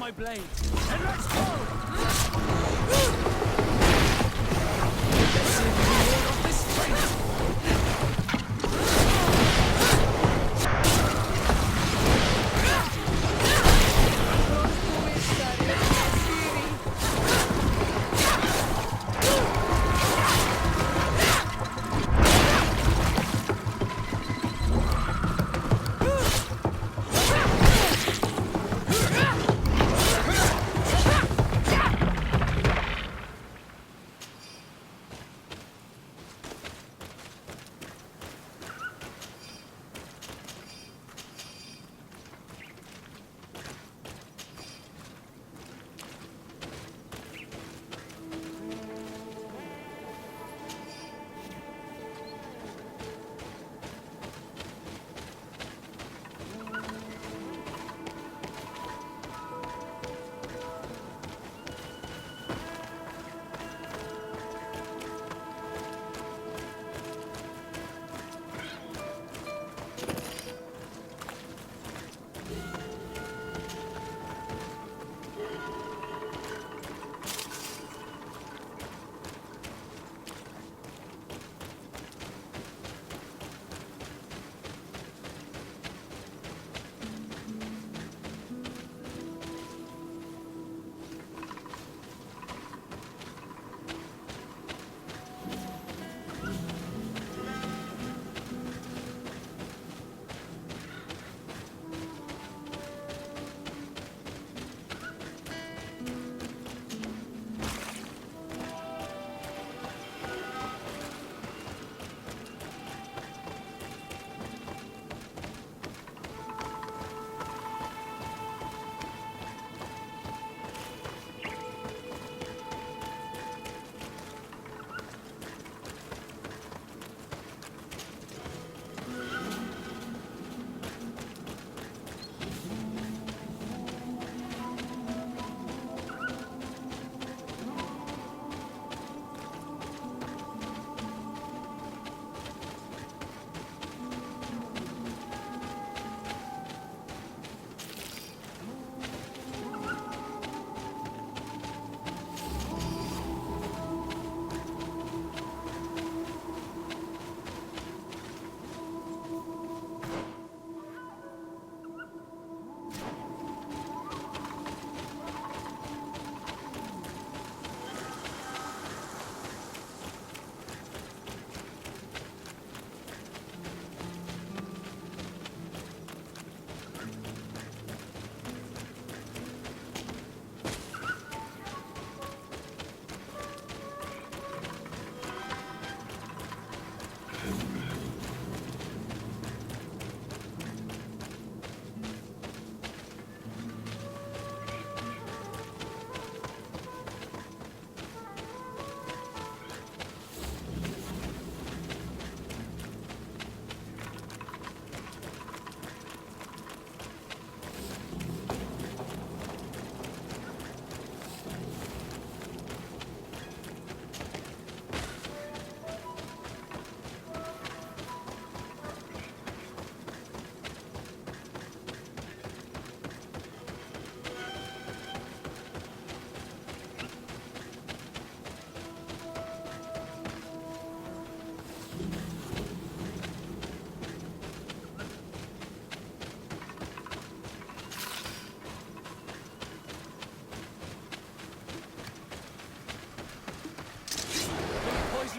my blade. And let's go! Let's see the reward of this fight!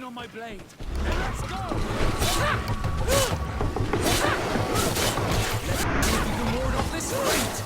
On my blade. And let's go! Let's give you the lord of this fight!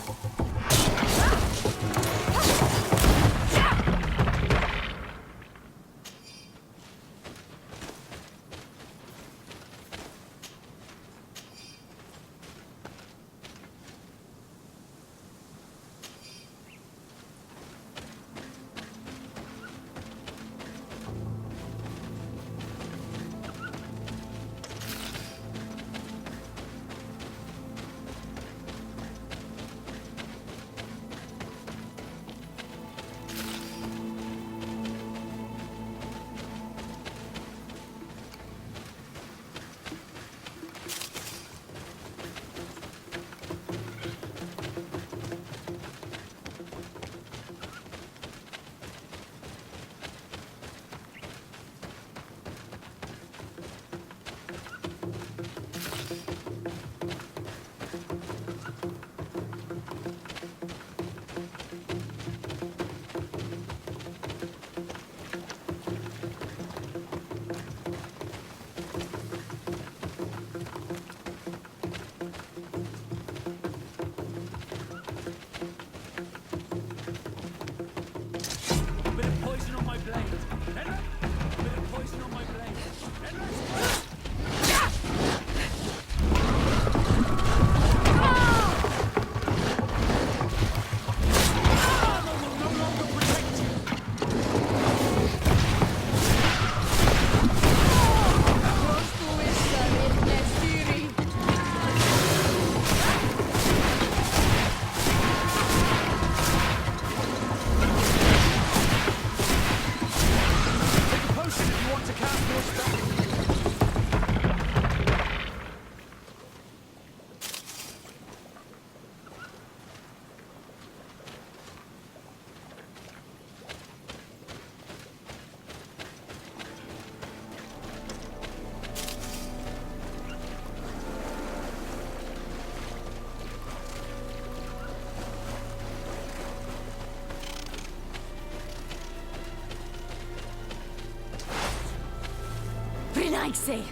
say.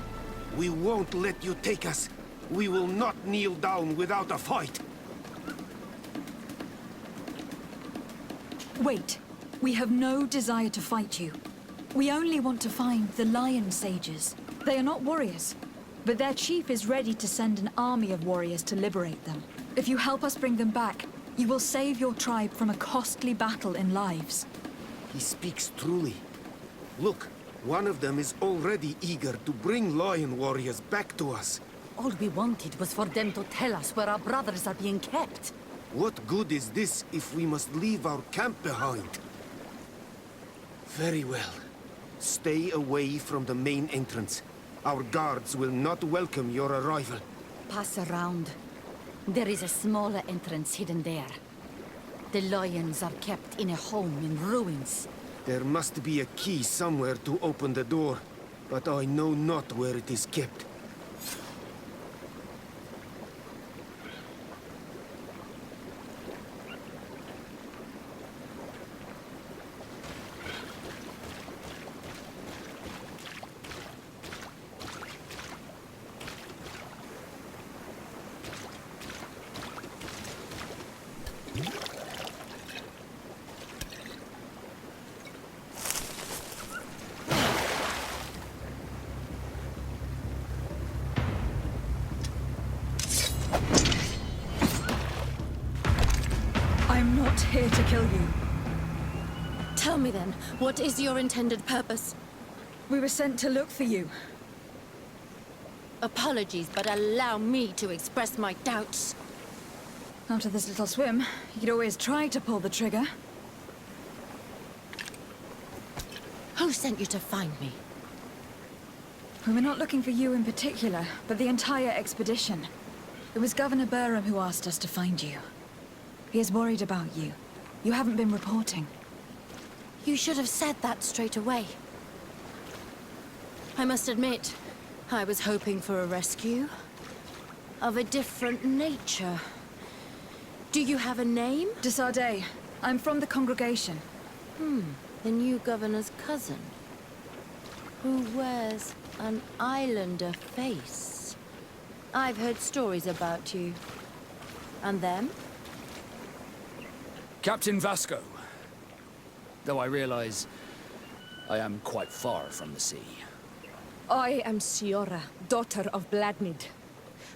We won't let you take us. We will not kneel down without a fight. Wait. We have no desire to fight you. We only want to find the Lion Sages. They are not warriors, but their chief is ready to send an army of warriors to liberate them. If you help us bring them back, you will save your tribe from a costly battle in lives. He speaks truly. Look, one of them is already eager to bring Lion warriors back to us. All we wanted was for them to tell us where our brothers are being kept. What good is this if we must leave our camp behind? Very well. Stay away from the main entrance. Our guards will not welcome your arrival. Pass around. There is a smaller entrance hidden there. The lions are kept in a home in ruins. There must be a key somewhere to open the door, but I know not where it is kept. I'm not here to kill you. Tell me then, what is your intended purpose? We were sent to look for you. Apologies, but allow me to express my doubts. After this little swim, you could always try to pull the trigger. Who sent you to find me? We were not looking for you in particular, but the entire expedition. It was Governor Burham who asked us to find you. He is worried about you. You haven't been reporting. You should have said that straight away. I must admit, I was hoping for a rescue. Of a different nature. Do you have a name? De Sardet. I'm from the congregation. The new governor's cousin. Who wears an islander face. I've heard stories about you. And them? Captain Vasco. Though I realize I am quite far from the sea. I am Siora, daughter of Bladnid.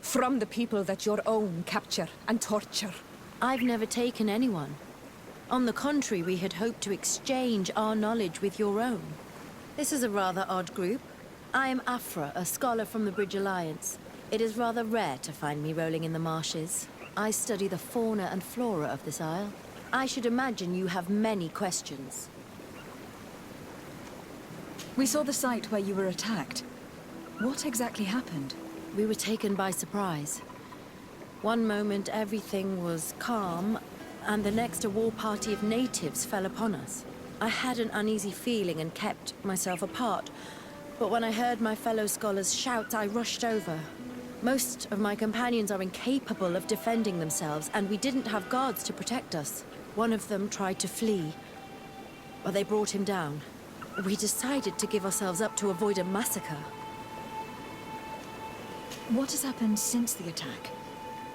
From the people that your own capture and torture. I've never taken anyone. On the contrary, we had hoped to exchange our knowledge with your own. This is a rather odd group. I am Aphra, a scholar from the Bridge Alliance. It is rather rare to find me rolling in the marshes. I study the fauna and flora of this isle. I should imagine you have many questions. We saw the site where you were attacked. What exactly happened? We were taken by surprise. One moment everything was calm, and the next a war party of natives fell upon us. I had an uneasy feeling and kept myself apart, but when I heard my fellow scholars shout, I rushed over. Most of my companions are incapable of defending themselves, and we didn't have guards to protect us. One of them tried to flee, but they brought him down. We decided to give ourselves up to avoid a massacre. What has happened since the attack?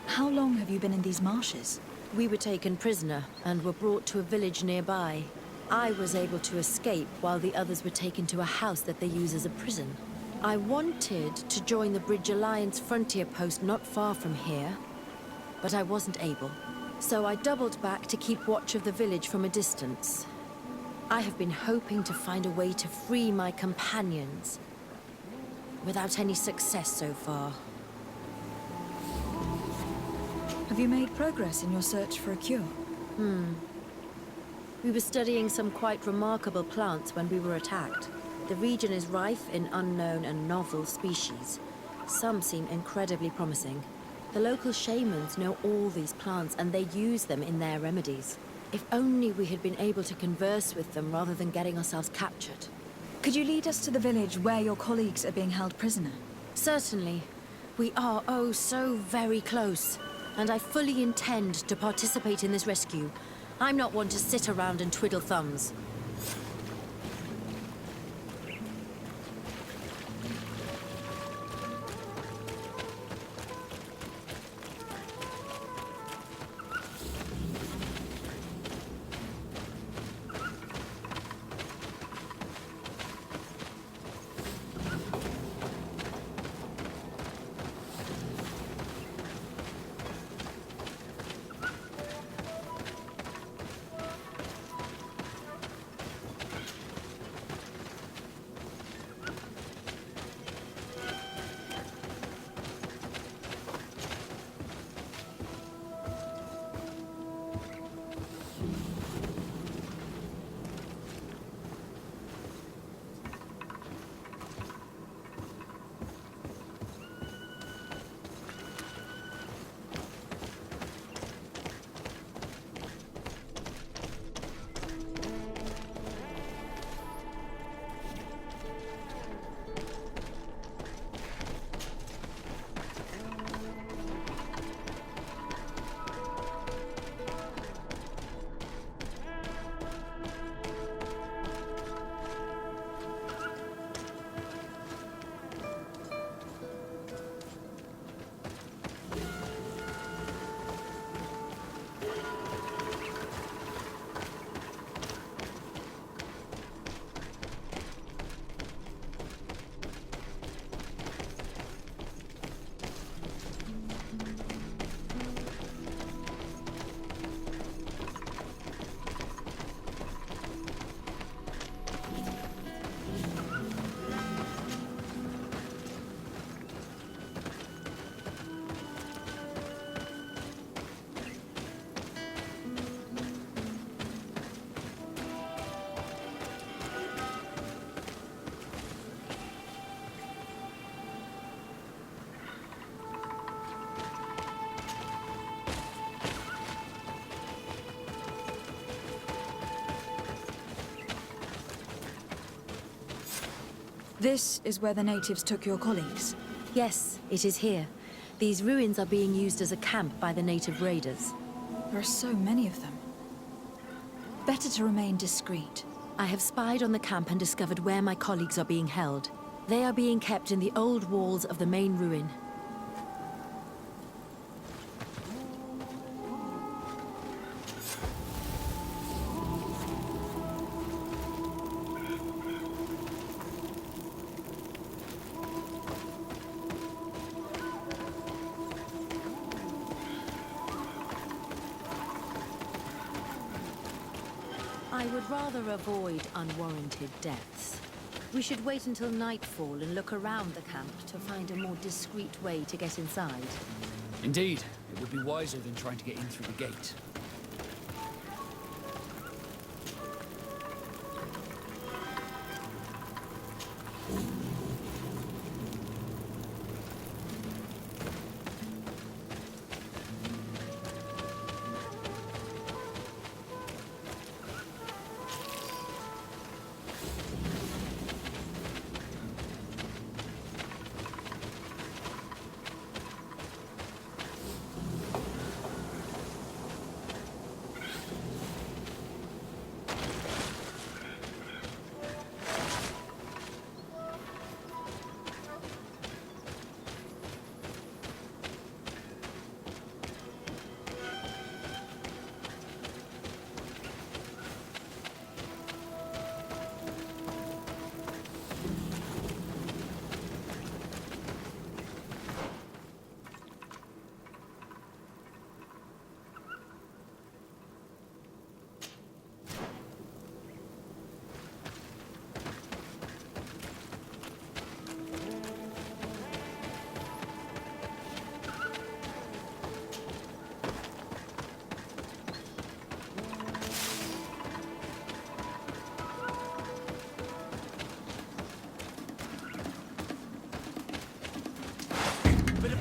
How long have you been in these marshes? We were taken prisoner and were brought to a village nearby. I was able to escape while the others were taken to a house that they use as a prison. I wanted to join the Bridge Alliance frontier post not far from here, but I wasn't able. So I doubled back to keep watch of the village from a distance. I have been hoping to find a way to free my companions, without any success so far. Have you made progress in your search for a cure? We were studying some quite remarkable plants when we were attacked. The region is rife in unknown and novel species. Some seem incredibly promising. The local shamans know all these plants and they use them in their remedies. If only we had been able to converse with them rather than getting ourselves captured. Could you lead us to the village where your colleagues are being held prisoner? Certainly. We are, oh, so very close. And I fully intend to participate in this rescue. I'm not one to sit around and twiddle thumbs. This is where the natives took your colleagues. Yes, it is here. These ruins are being used as a camp by the native raiders. There are so many of them. Better to remain discreet. I have spied on the camp and discovered where my colleagues are being held. They are being kept in the old walls of the main ruin. I would rather avoid unwarranted deaths. We should wait until nightfall and look around the camp to find a more discreet way to get inside. Indeed, it would be wiser than trying to get in through the gate.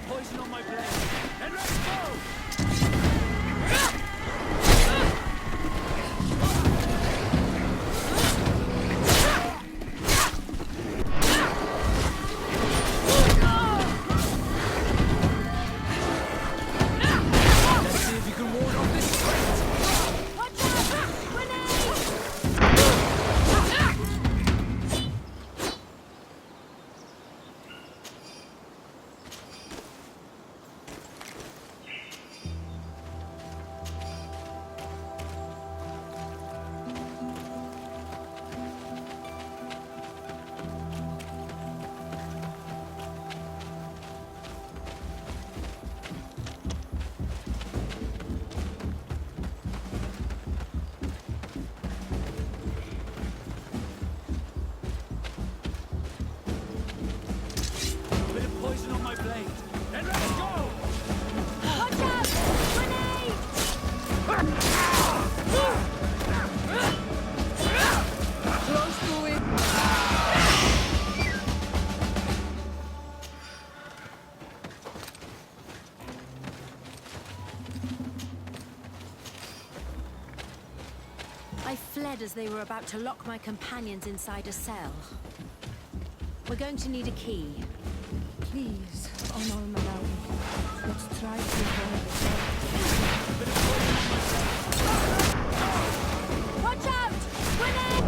Poison on my blade, and let's go! Let's see if you can ward off this threat. Watch out! Grenade! Bit of poison on my blade, and let's go! Watch out! Grenade! Close to it. I fled as they were about to lock my companions inside a cell. We're going to need a key. Please, Honor Malawi, let's try to avoid the Watch out! Grenade!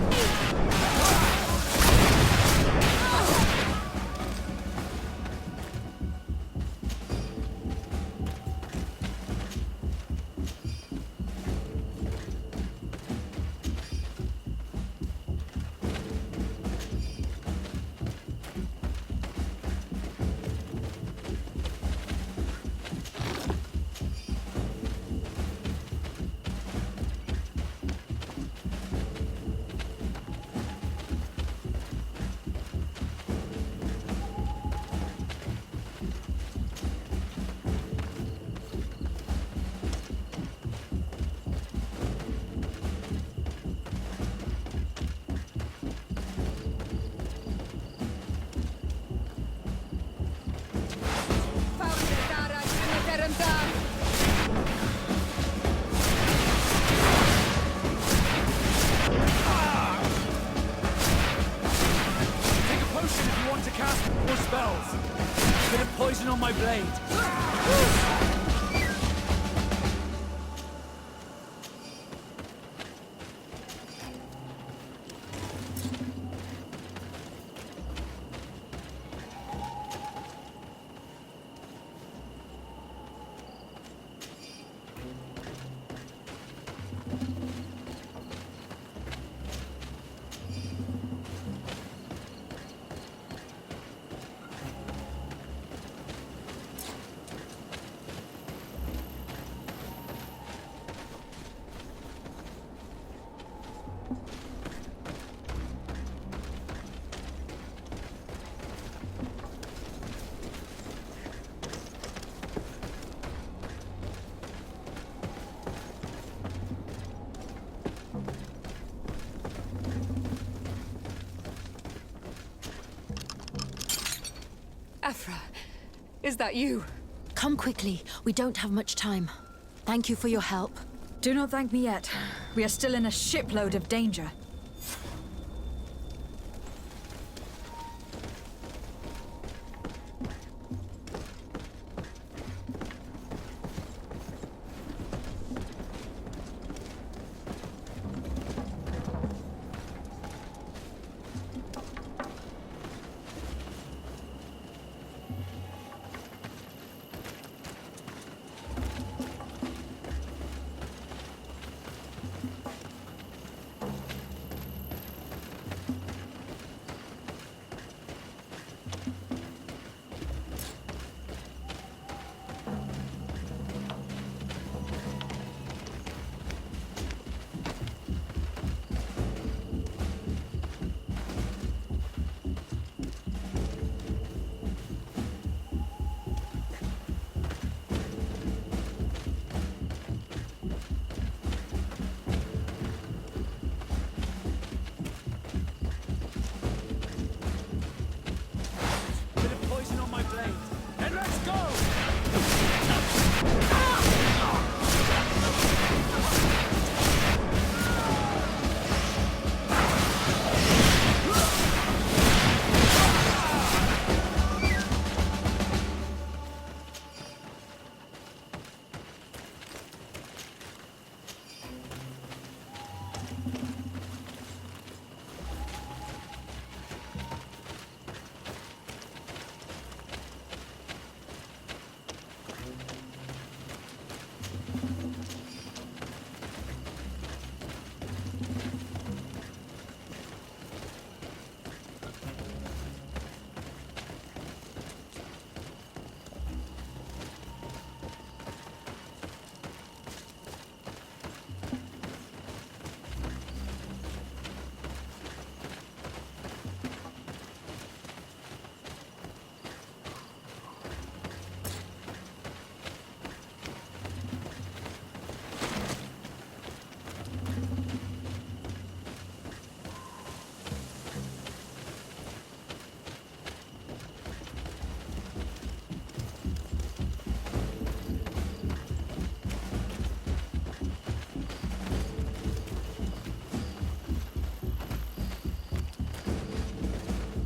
poison on my blade. Aphra, is that you? Come quickly. We don't have much time. Thank you for your help. Do not thank me yet. We are still in a shipload of danger.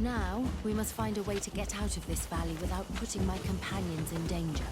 Now, we must find a way to get out of this valley without putting my companions in danger.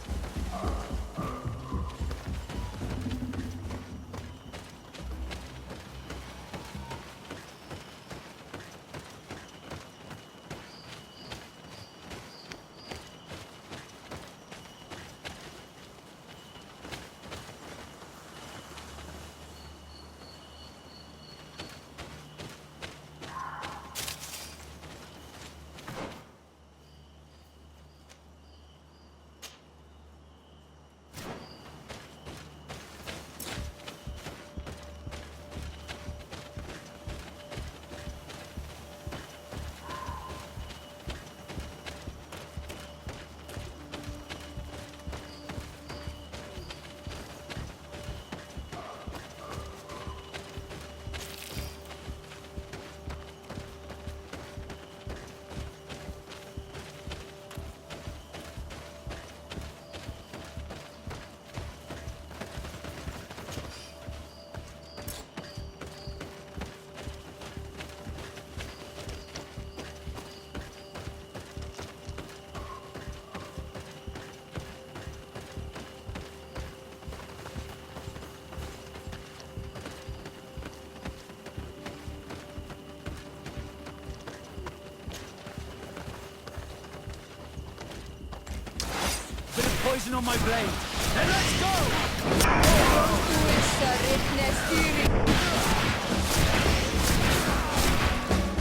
poison on my blade. Then let's go!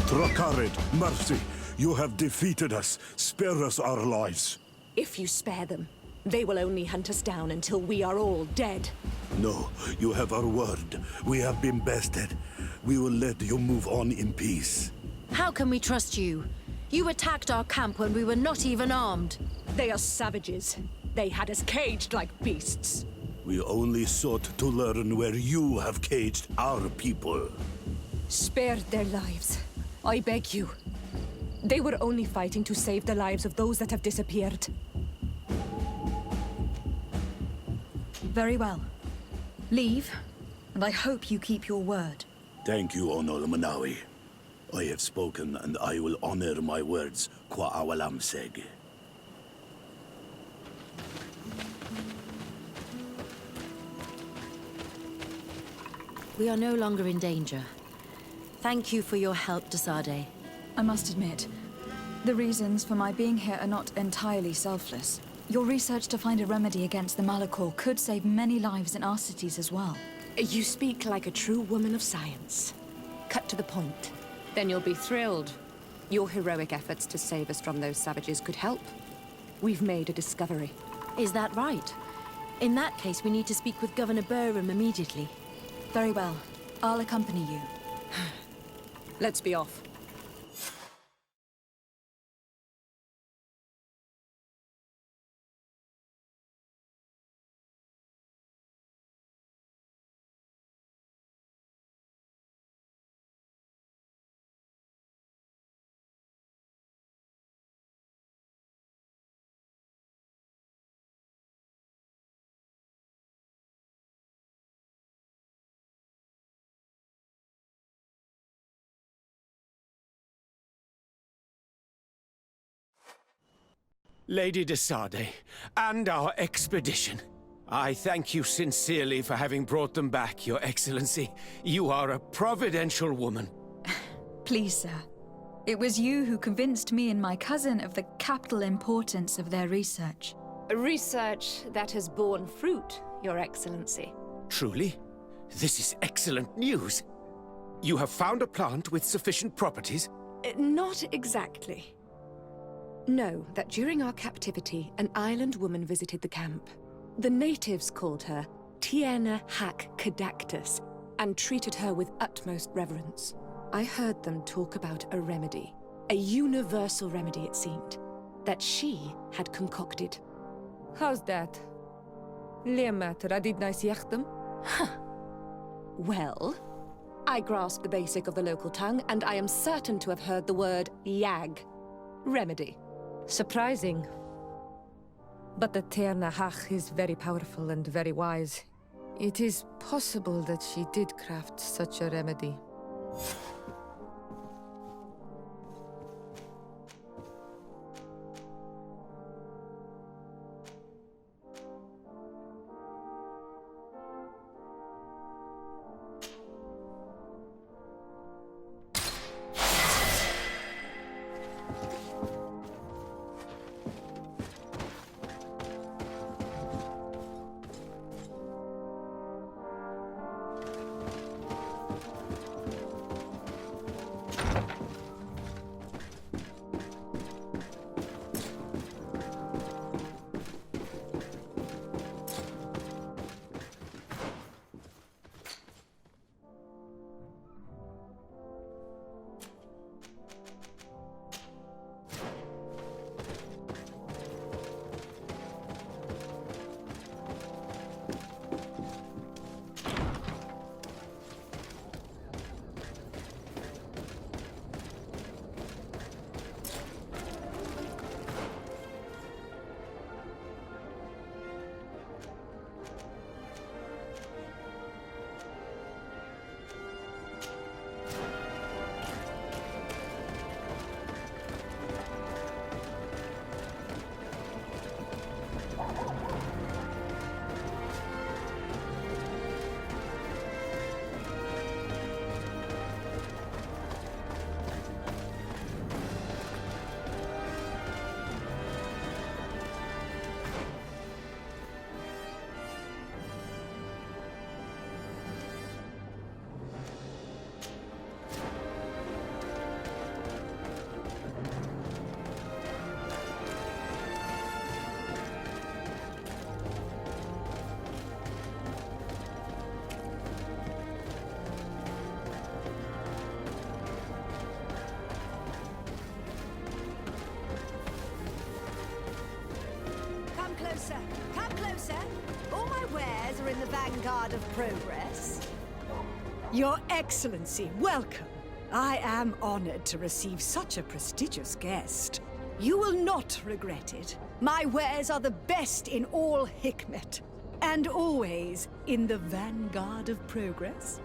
Trakarid, mercy. You have defeated us. Spare us our lives. If you spare them, they will only hunt us down until we are all dead. No, you have our word. We have been bested. We will let you move on in peace. How can we trust you? You attacked our camp when we were not even armed. They are savages. They had us caged like beasts. We only sought to learn where you have caged our people. Spare their lives. I beg you. They were only fighting to save the lives of those that have disappeared. Very well. Leave, and I hope you keep your word. Thank you, Onol Manawi. I have spoken, and I will honor my words, Kwa awalam seg. We are no longer in danger. Thank you for your help, Desade. I must admit, the reasons for my being here are not entirely selfless. Your research to find a remedy against the Malachor could save many lives in our cities as well. You speak like a true woman of science. Cut to the point. Then you'll be thrilled. Your heroic efforts to save us from those savages could help. We've made a discovery. Is that right? In that case, we need to speak with Governor Burham immediately. Very well. I'll accompany you. Let's be off. Lady Desade, and our expedition. I thank you sincerely for having brought them back, Your Excellency. You are a providential woman. Please, sir. It was you who convinced me and my cousin of the capital importance of their research. Research that has borne fruit, Your Excellency. Truly? This is excellent news. You have found a plant with sufficient properties? Not exactly. Know that during our captivity, an island woman visited the camp. The natives called her Tiena Hack Kadactus and treated her with utmost reverence. I heard them talk about a remedy, a universal remedy it seemed, that she had concocted. How's that? Leamat radidnais yachtem? Well, I grasp the basic of the local tongue, and I am certain to have heard the word yag, remedy. Surprising. But the Terna Hach is very powerful and very wise. It is possible that she did craft such a remedy. closer! Come closer! All my wares are in the vanguard of progress. Your Excellency, welcome. I am honored to receive such a prestigious guest. You will not regret it. My wares are the best in all Hikmet, and always in the vanguard of progress.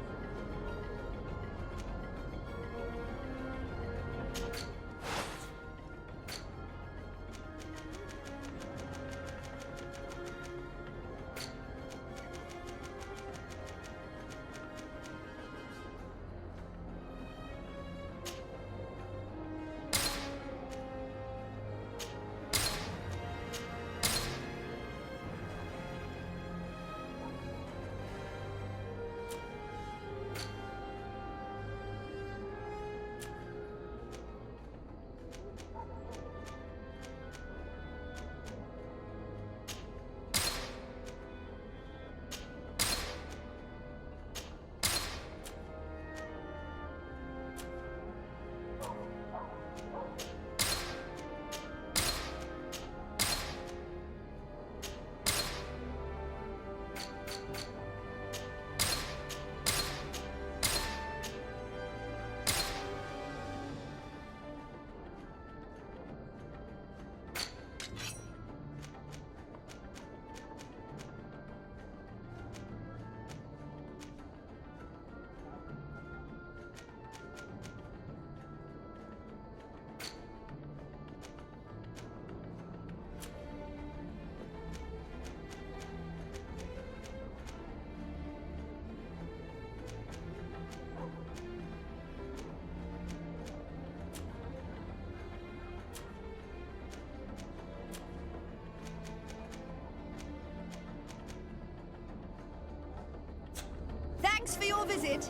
Thanks for your visit.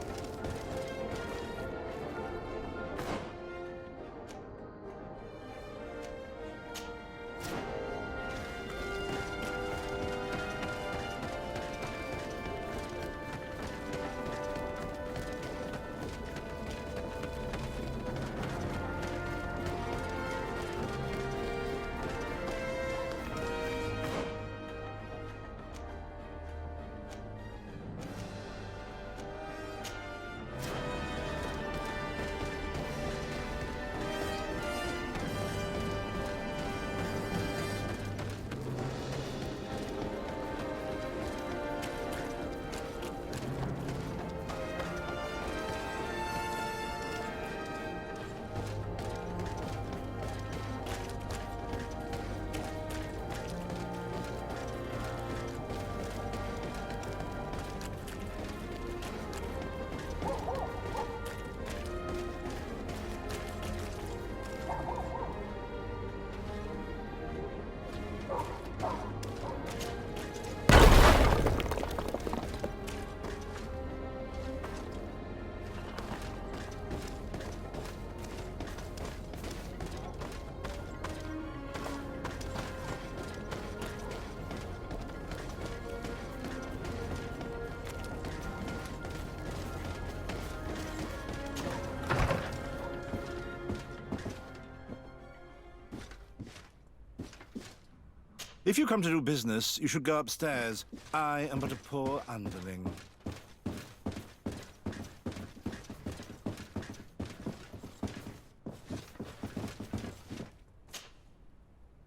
If you come to do business, you should go upstairs. I am but a poor underling.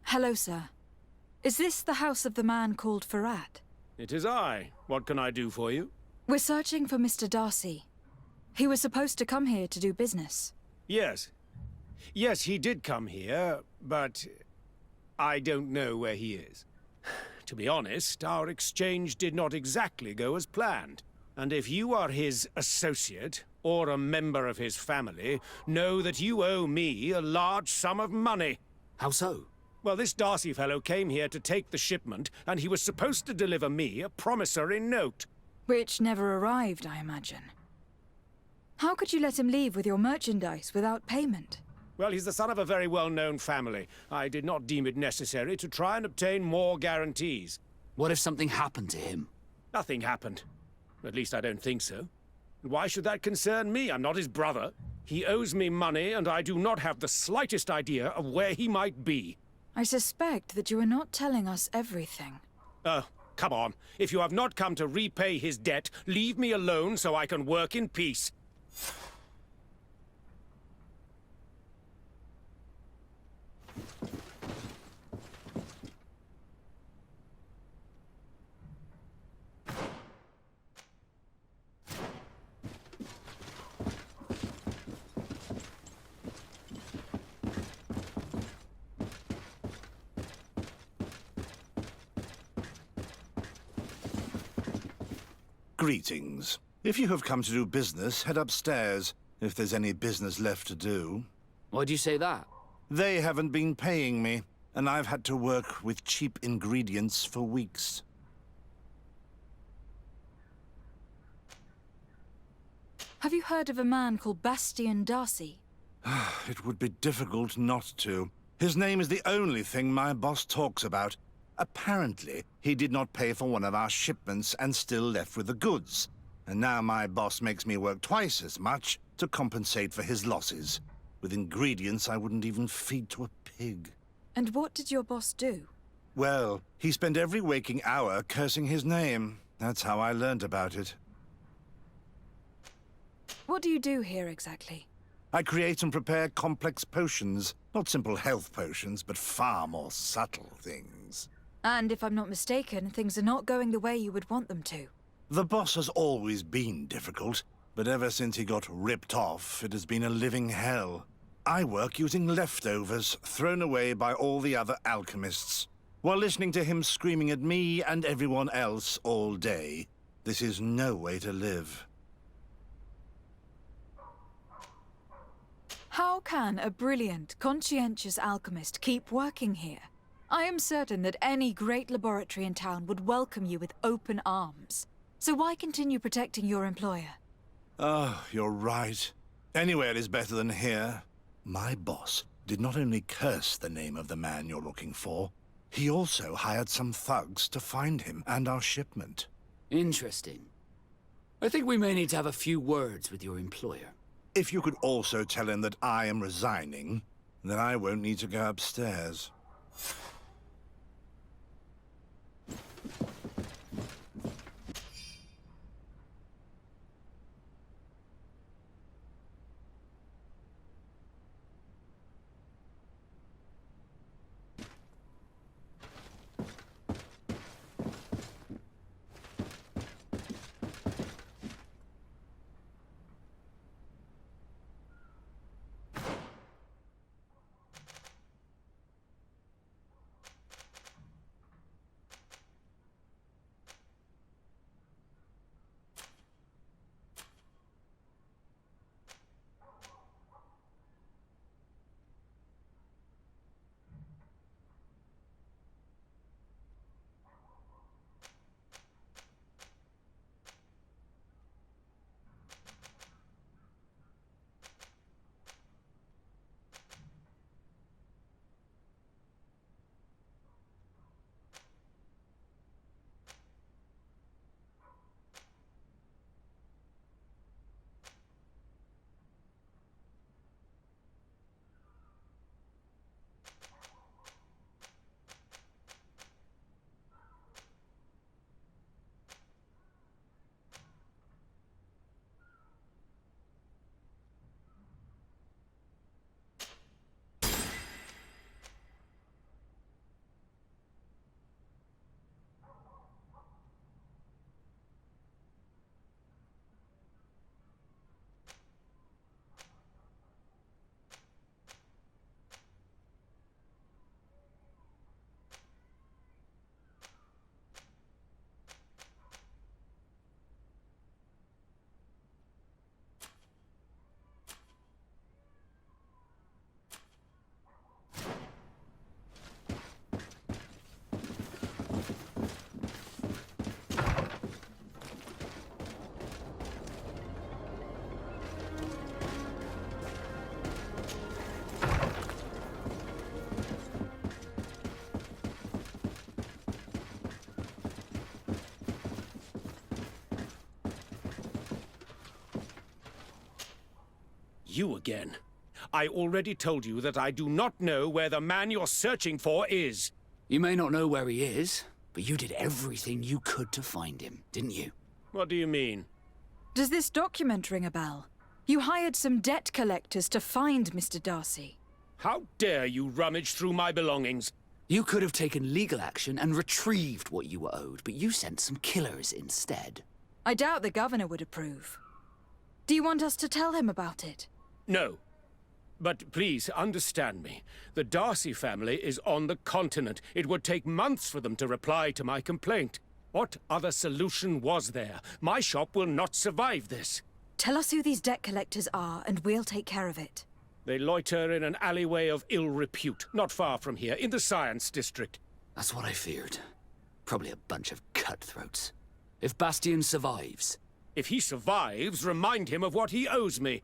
Hello, sir. Is this the house of the man called Farad? It is I. What can I do for you? We're searching for Mr. Darcy. He was supposed to come here to do business. Yes. Yes, he did come here, but I don't know where he is. To be honest, our exchange did not exactly go as planned. And if you are his associate, or a member of his family, know that you owe me a large sum of money. How so? Well, this Darcy fellow came here to take the shipment, and he was supposed to deliver me a promissory note. Which never arrived, I imagine. How could you let him leave with your merchandise without payment? Well, he's the son of a very well-known family. I did not deem it necessary to try and obtain more guarantees. What if something happened to him? Nothing happened. At least I don't think so. Why should that concern me? I'm not his brother. He owes me money, and I do not have the slightest idea of where he might be. I suspect that you are not telling us everything. Come on. If you have not come to repay his debt, leave me alone so I can work in peace. Greetings. If you have come to do business, head upstairs, if there's any business left to do. Why'd you say that? They haven't been paying me, and I've had to work with cheap ingredients for weeks. Have you heard of a man called Bastian Darcy? It would be difficult not to. His name is the only thing my boss talks about. Apparently, he did not pay for one of our shipments and still left with the goods. And now my boss makes me work twice as much to compensate for his losses. With ingredients I wouldn't even feed to a pig. And what did your boss do? Well, he spent every waking hour cursing his name. That's how I learned about it. What do you do here exactly? I create and prepare complex potions. Not simple health potions, but far more subtle things. And if I'm not mistaken, things are not going the way you would want them to. The boss has always been difficult, but ever since he got ripped off, it has been a living hell. I work using leftovers thrown away by all the other alchemists, while listening to him screaming at me and everyone else all day. This is no way to live. How can a brilliant, conscientious alchemist keep working here? I am certain that any great laboratory in town would welcome you with open arms. So why continue protecting your employer? Oh, you're right. Anywhere is better than here. My boss did not only curse the name of the man you're looking for, he also hired some thugs to find him and our shipment. Interesting. I think we may need to have a few words with your employer. If you could also tell him that I am resigning, then I won't need to go upstairs. You again. I already told you that I do not know where the man you're searching for is. You may not know where he is, but you did everything you could to find him, didn't you? What do you mean? Does this document ring a bell? You hired some debt collectors to find Mr. Darcy. How dare you rummage through my belongings? You could have taken legal action and retrieved what you were owed, but you sent some killers instead. I doubt the governor would approve. Do you want us to tell him about it? No. But please, understand me. The Darcy family is on the continent. It would take months for them to reply to my complaint. What other solution was there? My shop will not survive this. Tell us who these debt collectors are, and we'll take care of it. They loiter in an alleyway of ill repute, not far from here, in the Science District. That's what I feared. Probably a bunch of cutthroats. If Bastian survives... If he survives, remind him of what he owes me.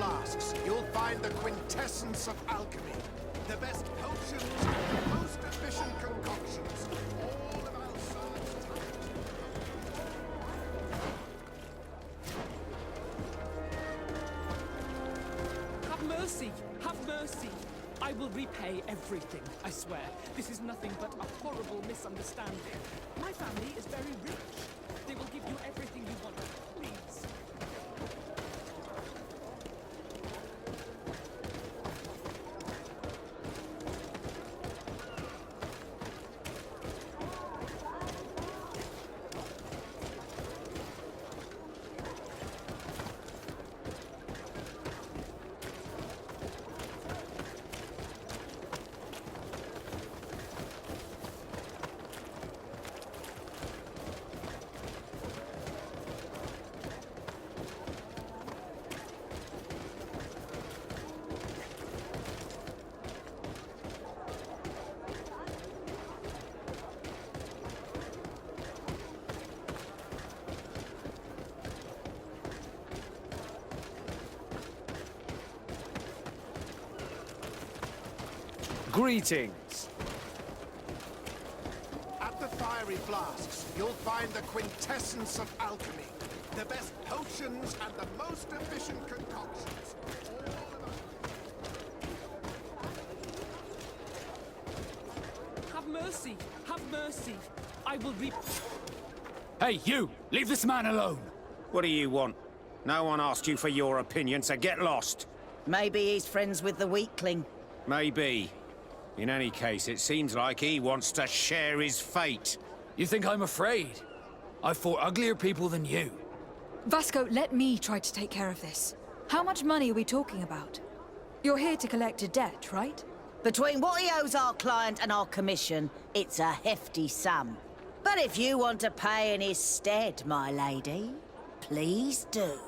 Flasks, you'll find the quintessence of alchemy. The best potions and the most efficient concoctions. All of Alsa's Have mercy! Have mercy! I will repay everything, I swear. This is nothing but a horrible misunderstanding. My family is very rich. They will give you everything you want. Please. Greetings. At the fiery flasks, you'll find the quintessence of alchemy. The best potions and the most efficient concoctions. Have mercy! Have mercy! I will Hey, you! Leave this man alone! What do you want? No one asked you for your opinion, so get lost. Maybe he's friends with the weakling. Maybe. In any case, it seems like he wants to share his fate. You think I'm afraid? I've fought uglier people than you. Vasco, let me try to take care of this. How much money are we talking about? You're here to collect a debt, right? Between what he owes our client and our commission, it's a hefty sum. But if you want to pay in his stead, my lady, please do.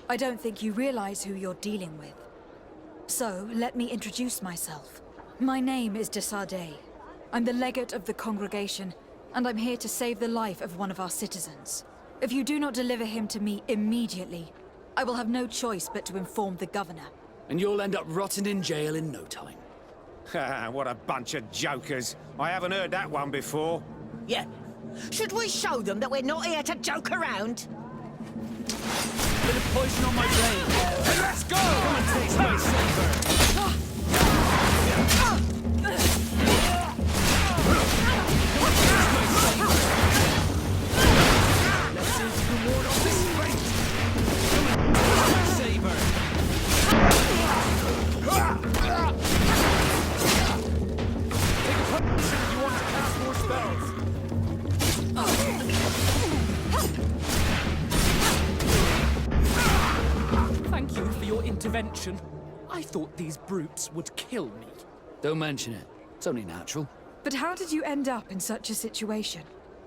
I don't think you realize who you're dealing with. So, let me introduce myself. My name is de Sardet. I'm the legate of the congregation, and I'm here to save the life of one of our citizens. If you do not deliver him to me immediately, I will have no choice but to inform the governor. And you'll end up rotting in jail in no time. What a bunch of jokers. I haven't heard that one before. Yeah. Should we show them that we're not here to joke around? Bit of poison on my brain. Hey, let's go! Come and taste my saber! Let's see if you can ward off this fate. Come and taste my saber. Take a potion if you want to cast more spells. Thank you for your intervention. I thought these brutes would kill me. Don't mention it. It's only natural. But how did you end up in such a situation?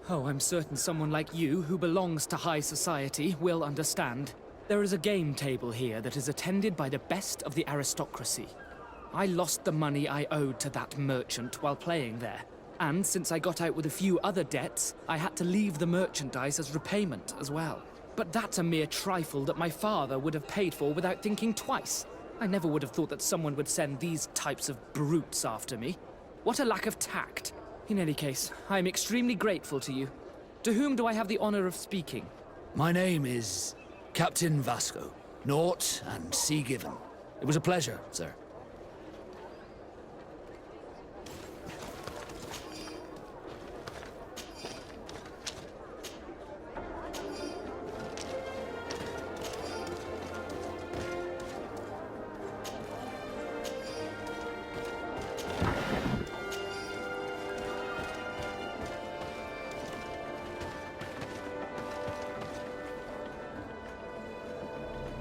Oh, I'm certain someone like you, who belongs to high society, will understand. There is a game table here that is attended by the best of the aristocracy. I lost the money I owed to that merchant while playing there. And since I got out with a few other debts, I had to leave the merchandise as repayment as well. But that's a mere trifle that my father would have paid for without thinking twice. I never would have thought that someone would send these types of brutes after me. What a lack of tact. In any case, I am extremely grateful to you. To whom do I have the honor of speaking? My name is Captain Vasco. Naught and sea given. It was a pleasure, sir.